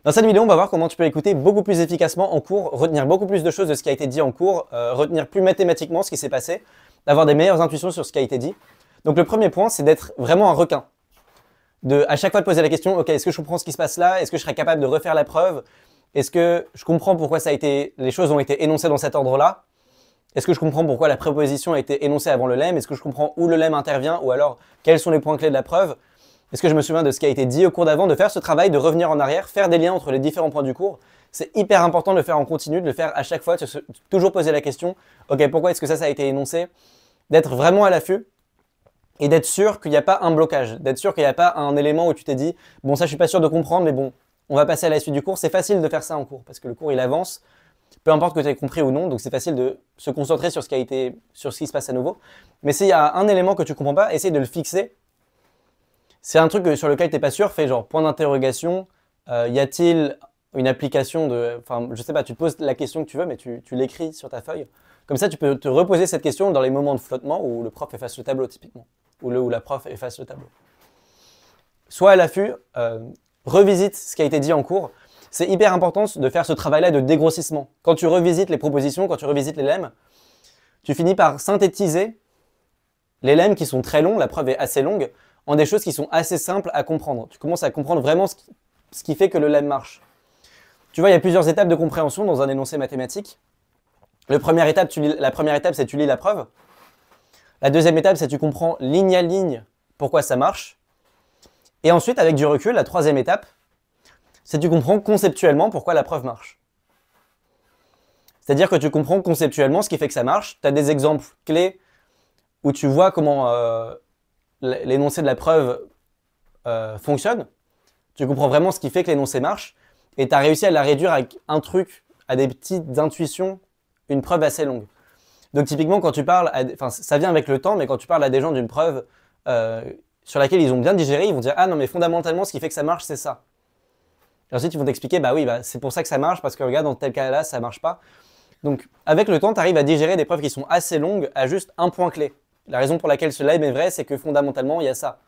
Dans cette vidéo, on va voir comment tu peux écouter beaucoup plus efficacement en cours, retenir beaucoup plus de choses de ce qui a été dit en cours, retenir plus mathématiquement ce qui s'est passé, d'avoir des meilleures intuitions sur ce qui a été dit. Donc le premier point, c'est d'être vraiment un requin. De à chaque fois de poser la question, ok, est-ce que je comprends ce qui se passe là? Est-ce que je serais capable de refaire la preuve? Est-ce que je comprends pourquoi les choses ont été énoncées dans cet ordre-là? Est-ce que je comprends pourquoi la préposition a été énoncée avant le lemme? Est-ce que je comprends où le lemme intervient? Ou alors, quels sont les points clés de la preuve? Est-ce que je me souviens de ce qui a été dit au cours d'avant? De faire ce travail, de revenir en arrière, faire des liens entre les différents points du cours. C'est hyper important de le faire en continu, de le faire à chaque fois, de toujours poser la question, ok, pourquoi est-ce que ça a été énoncé? D'être vraiment à l'affût et d'être sûr qu'il n'y a pas un blocage, d'être sûr qu'il n'y a pas un élément où tu t'es dit, bon ça je suis pas sûr de comprendre, mais bon, on va passer à la suite du cours. C'est facile de faire ça en cours, parce que le cours il avance, peu importe que tu aies compris ou non, donc c'est facile de se concentrer sur ce qui a été, sur ce qui se passe à nouveau. Mais s'il y a un élément que tu comprends pas, essaye de le fixer. C'est un truc sur lequel tu n'es pas sûr, fais genre point d'interrogation, y a-t-il une application de... Enfin, je sais pas, tu te poses la question que tu veux, mais tu l'écris sur ta feuille. Comme ça, tu peux te reposer cette question dans les moments de flottement où le prof efface le tableau, typiquement. Où la prof efface le tableau. Sois à l'affût, revisite ce qui a été dit en cours. C'est hyper important de faire ce travail-là de dégrossissement. Quand tu revisites les propositions, quand tu revisites les lemmes, tu finis par synthétiser les lemmes qui sont très longs, la preuve est assez longue, en des choses qui sont assez simples à comprendre. Tu commences à comprendre vraiment ce qui fait que le lemme marche. Tu vois, il y a plusieurs étapes de compréhension dans un énoncé mathématique. La première étape, c'est tu lis la preuve. La deuxième étape, c'est tu comprends ligne à ligne pourquoi ça marche. Et ensuite, avec du recul, la troisième étape, c'est tu comprends conceptuellement pourquoi la preuve marche. C'est-à-dire que tu comprends conceptuellement ce qui fait que ça marche. Tu as des exemples clés où tu vois comment l'énoncé de la preuve fonctionne. Tu comprends vraiment ce qui fait que l'énoncé marche. Et tu as réussi à la réduire avec un truc, à des petites intuitions, une preuve assez longue. Donc typiquement, quand tu parles, ça vient avec le temps, mais quand tu parles à des gens d'une preuve sur laquelle ils ont bien digéré, ils vont dire « Ah non, mais fondamentalement, ce qui fait que ça marche, c'est ça. » Et ensuite, ils vont t'expliquer « Bah oui, c'est pour ça que ça marche, parce que regarde, dans tel cas-là, ça marche pas. » Donc avec le temps, tu arrives à digérer des preuves qui sont assez longues à juste un point clé. La raison pour laquelle cela est vrai, c'est que fondamentalement, il y a ça.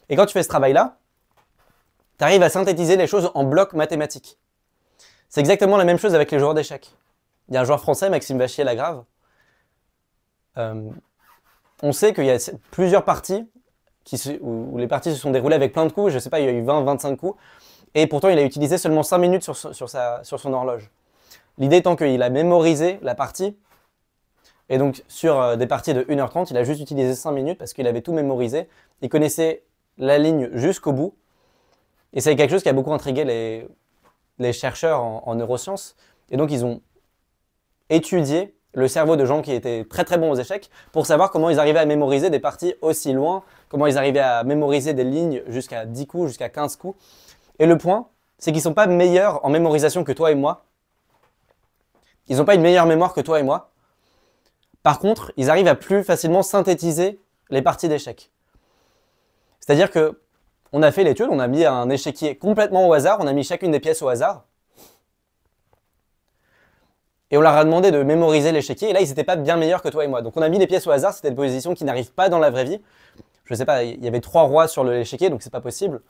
Et quand tu fais ce travail-là, tu arrives à synthétiser les choses en blocs mathématiques. C'est exactement la même chose avec les joueurs d'échecs. Il y a un joueur français, Maxime Vachier-Lagrave. On sait qu'il y a plusieurs parties où les parties se sont déroulées avec plein de coups. Je ne sais pas, il y a eu 20-25 coups. Et pourtant, il a utilisé seulement 5 minutes sur son horloge. L'idée étant qu'il a mémorisé la partie. Et donc, sur des parties de 1h30, il a juste utilisé 5 minutes parce qu'il avait tout mémorisé. Il connaissait la ligne jusqu'au bout. Et c'est quelque chose qui a beaucoup intrigué les chercheurs en neurosciences. Et donc, ils ont étudié le cerveau de gens qui étaient très très bons aux échecs pour savoir comment ils arrivaient à mémoriser des parties aussi loin, comment ils arrivaient à mémoriser des lignes jusqu'à 10 coups, jusqu'à 15 coups. Et le point, c'est qu'ils ne sont pas meilleurs en mémorisation que toi et moi. Ils n'ont pas une meilleure mémoire que toi et moi. Par contre, ils arrivent à plus facilement synthétiser les parties d'échecs. C'est-à-dire que on a fait l'étude, on a mis un échiquier complètement au hasard, on a mis chacune des pièces au hasard. Et on leur a demandé de mémoriser l'échiquier, et là, ils n'étaient pas bien meilleurs que toi et moi. Donc on a mis les pièces au hasard, c'était des positions qui n'arrivent pas dans la vraie vie. Je ne sais pas, il y avait 3 rois sur l'échiquier, donc c'est pas possible.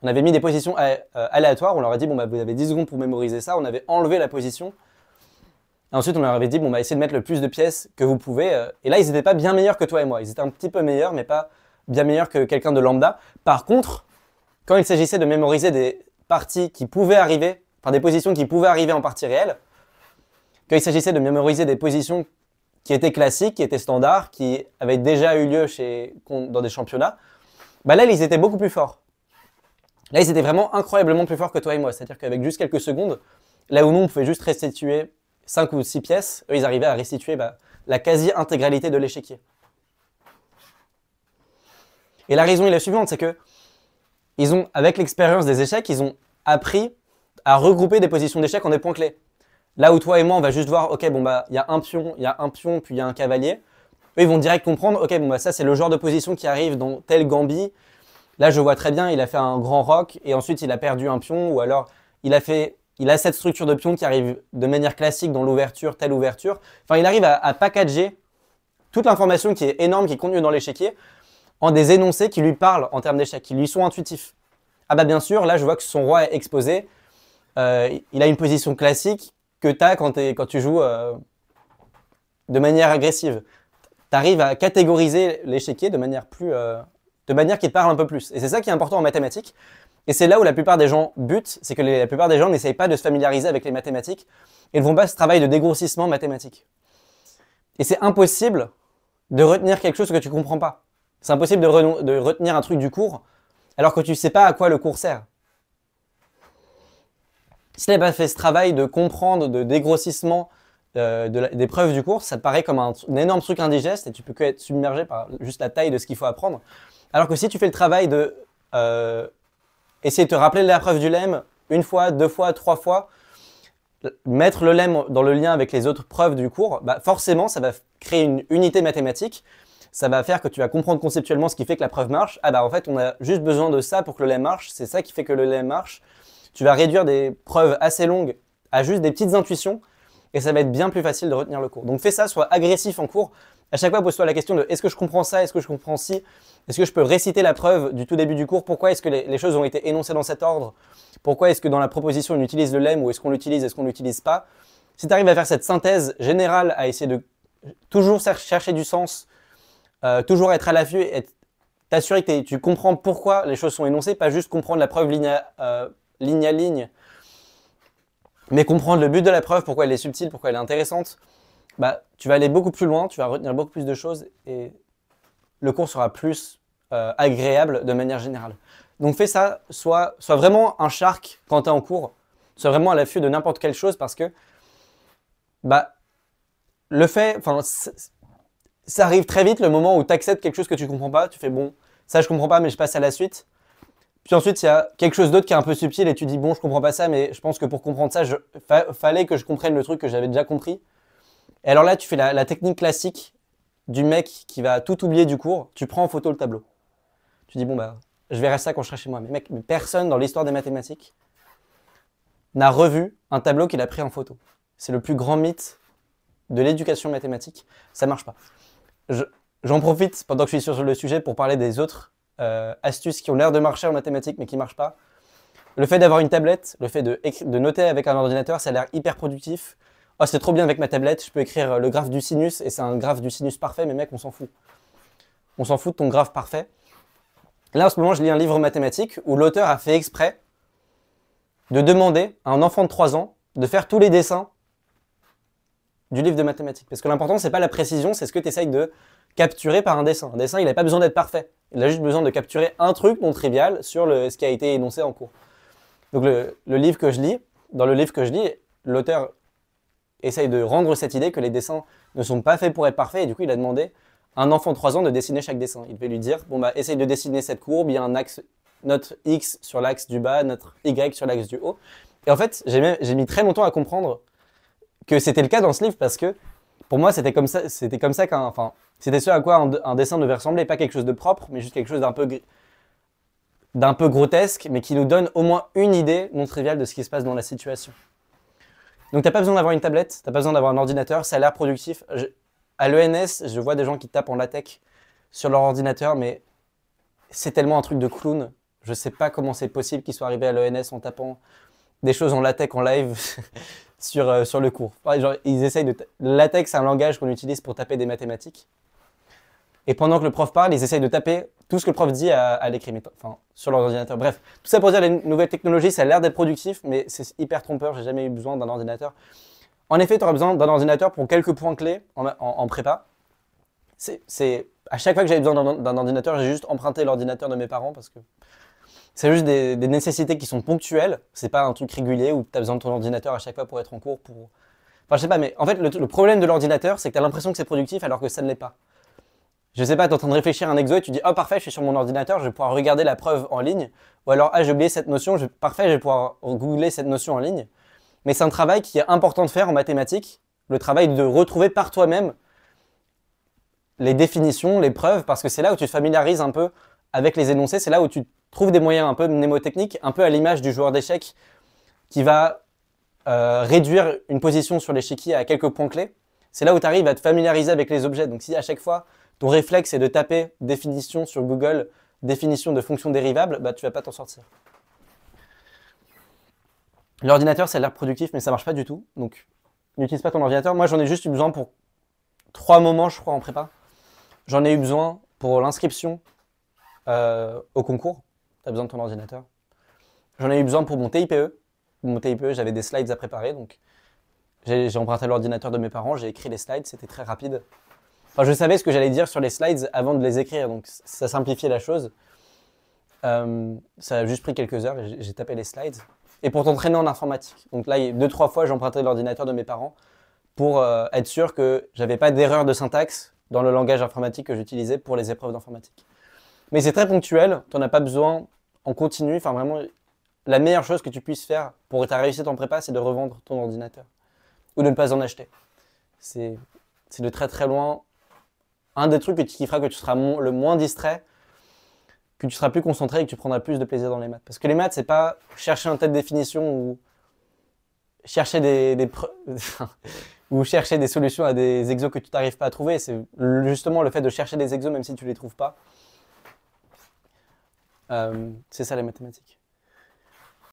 On avait mis des positions aléatoires, on leur a dit, bon, bah, vous avez 10 secondes pour mémoriser ça, on avait enlevé la position. Et ensuite, on leur avait dit, bon, bah, essayez de mettre le plus de pièces que vous pouvez. Et là, ils n'étaient pas bien meilleurs que toi et moi. Ils étaient un petit peu meilleurs, mais pas bien meilleurs que quelqu'un de lambda. Par contre, quand il s'agissait de mémoriser des parties qui pouvaient arriver, enfin des positions qui pouvaient arriver en partie réelle, quand il s'agissait de mémoriser des positions qui étaient classiques, qui étaient standards, qui avaient déjà eu lieu dans des championnats, bah là, ils étaient beaucoup plus forts. Là, ils étaient vraiment incroyablement plus forts que toi et moi. C'est-à-dire qu'avec juste quelques secondes, là où nous, on pouvait juste restituer 5 ou 6 pièces, eux, ils arrivaient à restituer la quasi-intégralité de l'échiquier. Et la raison est la suivante, c'est que avec l'expérience des échecs, ils ont appris à regrouper des positions d'échecs en des points clés. Là où toi et moi, on va juste voir, ok, bon bah, il y a un pion, puis il y a un cavalier. Eux, ils vont direct comprendre, ok, bon bah, ça c'est le genre de position qui arrive dans tel gambit. Là, je vois très bien, il a fait un grand roc, et ensuite il a perdu un pion, ou alors il a cette structure de pion qui arrive de manière classique dans l'ouverture, telle ouverture. Enfin, il arrive à packager toute l'information qui est énorme, qui est contenue dans l'échiquier, en des énoncés qui lui parlent en termes d'échecs, qui lui sont intuitifs. Ah bah bien sûr, là je vois que son roi est exposé. Il a une position classique que tu as quand tu joues de manière agressive. Tu arrives à catégoriser l'échiquier de manière de manière qui te parle un peu plus. Et c'est ça qui est important en mathématiques. Et c'est là où la plupart des gens butent, c'est que la plupart des gens n'essayent pas de se familiariser avec les mathématiques et ne vont pas ce travail de dégrossissement mathématique. Et c'est impossible de retenir quelque chose que tu comprends pas. C'est impossible de retenir un truc du cours alors que tu sais pas à quoi le cours sert. Si tu n'as pas fait ce travail de comprendre, de dégrossissement des preuves du cours, ça te paraît comme un énorme truc indigeste et tu peux que être submergé par juste la taille de ce qu'il faut apprendre. Alors que si tu fais le travail de essayer de te rappeler la preuve du lemme une fois, deux fois, trois fois, mettre le lemme dans le lien avec les autres preuves du cours, bah forcément ça va créer une unité mathématique, ça va faire que tu vas comprendre conceptuellement ce qui fait que la preuve marche. Ah bah en fait on a juste besoin de ça pour que le lemme marche, c'est ça qui fait que le lemme marche. Tu vas réduire des preuves assez longues à juste des petites intuitions et ça va être bien plus facile de retenir le cours. Donc fais ça, sois agressif en cours. À chaque fois, pose-toi la question de est-ce que je comprends ça, est-ce que je comprends ci, est-ce que je peux réciter la preuve du tout début du cours, pourquoi est-ce que les choses ont été énoncées dans cet ordre, pourquoi est-ce que dans la proposition on utilise le lemme ou est-ce qu'on ne l'utilise pas. Si tu arrives à faire cette synthèse générale, à essayer de toujours chercher du sens, toujours être à l'affût et t'assurer que tu comprends pourquoi les choses sont énoncées, pas juste comprendre la preuve ligne à ligne, mais comprendre le but de la preuve, pourquoi elle est subtile, pourquoi elle est intéressante, bah, tu vas aller beaucoup plus loin, tu vas retenir beaucoup plus de choses et le cours sera plus agréable de manière générale. Donc fais ça, sois vraiment un shark quand tu es en cours, sois vraiment à l'affût de n'importe quelle chose parce que bah, ça arrive très vite le moment où tu acceptes quelque chose que tu comprends pas, tu fais bon, ça je comprends pas mais je passe à la suite. Puis ensuite, il y a quelque chose d'autre qui est un peu subtil et tu dis bon, je comprends pas ça, mais je pense que pour comprendre ça, fallait que je comprenne le truc que j'avais déjà compris. Et alors là, tu fais la technique classique du mec qui va tout oublier du cours. Tu prends en photo le tableau. Tu dis bon bah, je verrai ça quand je serai chez moi. Mais mec, personne dans l'histoire des mathématiques n'a revu un tableau qu'il a pris en photo. C'est le plus grand mythe de l'éducation mathématique. Ça marche pas. J'en profite pendant que je suis sur le sujet pour parler des autres astuces qui ont l'air de marcher en mathématiques mais qui ne marchent pas. Le fait d'avoir une tablette, le fait de noter avec un ordinateur, ça a l'air hyper productif. Oh, c'est trop bien avec ma tablette, je peux écrire le graphe du sinus et c'est un graphe du sinus parfait, mais mec, on s'en fout. On s'en fout de ton graphe parfait. Là, en ce moment, je lis un livre mathématique où l'auteur a fait exprès de demander à un enfant de 3 ans de faire tous les dessins du livre de mathématiques. Parce que l'important, c'est pas la précision, c'est ce que tu essayes de capturer par un dessin. Un dessin, il n'a pas besoin d'être parfait. Il a juste besoin de capturer un truc non trivial sur ce qui a été énoncé en cours. Donc le livre que je lis, dans le livre que je lis, l'auteur essaye de rendre cette idée que les dessins ne sont pas faits pour être parfaits et du coup il a demandé à un enfant de 3 ans de dessiner chaque dessin. Il devait lui dire, bon bah essaye de dessiner cette courbe, il y a un axe, notre X sur l'axe du bas, notre Y sur l'axe du haut. Et en fait, j'ai mis très longtemps à comprendre que c'était le cas dans ce livre parce que pour moi c'était comme ça c'était ce à quoi un dessin devait ressembler, pas quelque chose de propre, mais juste quelque chose d'un peu grotesque, mais qui nous donne au moins une idée non triviale de ce qui se passe dans la situation. Donc t'as pas besoin d'avoir une tablette, t'as pas besoin d'avoir un ordinateur, ça a l'air productif. À l'ENS, je vois des gens qui tapent en LaTeX sur leur ordinateur, mais c'est tellement un truc de clown. Je sais pas comment c'est possible qu'ils soient arrivés à l'ENS en tapant des choses en LaTeX en live sur le cours. Genre, ils essayent de... LaTeX, c'est un langage qu'on utilise pour taper des mathématiques. Et pendant que le prof parle, ils essayent de taper tout ce que le prof dit à l'écrit, enfin, sur leur ordinateur. Bref, tout ça pour dire les nouvelles technologies, ça a l'air d'être productif, mais c'est hyper trompeur, j'ai jamais eu besoin d'un ordinateur. En effet, tu auras besoin d'un ordinateur pour quelques points clés en prépa. À chaque fois que j'avais besoin d'un ordinateur, j'ai juste emprunté l'ordinateur de mes parents parce que c'est juste des nécessités qui sont ponctuelles. C'est pas un truc régulier où tu as besoin de ton ordinateur à chaque fois pour être en cours. Enfin, je sais pas, mais en fait, le problème de l'ordinateur, c'est que tu as l'impression que c'est productif alors que ça ne l'est pas. Je sais pas, tu es en train de réfléchir à un exo et tu dis « Oh parfait, je suis sur mon ordinateur, je vais pouvoir regarder la preuve en ligne. » Ou alors « Ah, j'ai oublié cette notion, parfait, je vais pouvoir googler cette notion en ligne. » Mais c'est un travail qui est important de faire en mathématiques, le travail de retrouver par toi-même les définitions, les preuves, parce que c'est là où tu te familiarises un peu avec les énoncés, c'est là où tu trouves des moyens un peu mnémotechniques, un peu à l'image du joueur d'échecs qui va réduire une position sur l'échiquier à quelques points clés. C'est là où tu arrives à te familiariser avec les objets. Donc si à chaque fois, ton réflexe est de taper définition sur Google, définition de fonction dérivable, bah tu vas pas t'en sortir. L'ordinateur, ça a l'air productif, mais ça marche pas du tout. Donc, n'utilise pas ton ordinateur. Moi, j'en ai juste eu besoin pour 3 moments, je crois, en prépa. J'en ai eu besoin pour l'inscription au concours. Tu as besoin de ton ordinateur. J'en ai eu besoin pour mon TIPE. Mon TIPE, j'avais des slides à préparer. Donc, j'ai emprunté l'ordinateur de mes parents, j'ai écrit les slides, c'était très rapide. Enfin, je savais ce que j'allais dire sur les slides avant de les écrire, donc ça simplifiait la chose. Ça a juste pris quelques heures et j'ai tapé les slides. Et pour t'entraîner en informatique. Donc là, 2-3 fois, j'ai emprunté l'ordinateur de mes parents pour être sûr que j'avais pas d'erreur de syntaxe dans le langage informatique que j'utilisais pour les épreuves d'informatique. Mais c'est très ponctuel, tu n'en as pas besoin en continu. Enfin, vraiment, la meilleure chose que tu puisses faire pour ta réussite en prépa, c'est de revendre ton ordinateur ou de ne pas en acheter. C'est de très très loin un des trucs qui fera que tu seras le moins distrait, que tu seras plus concentré et que tu prendras plus de plaisir dans les maths. Parce que les maths, c'est pas chercher un tas de définitions ou chercher ou chercher des solutions à des exos que tu n'arrives pas à trouver. C'est justement le fait de chercher des exos même si tu les trouves pas. C'est ça les mathématiques.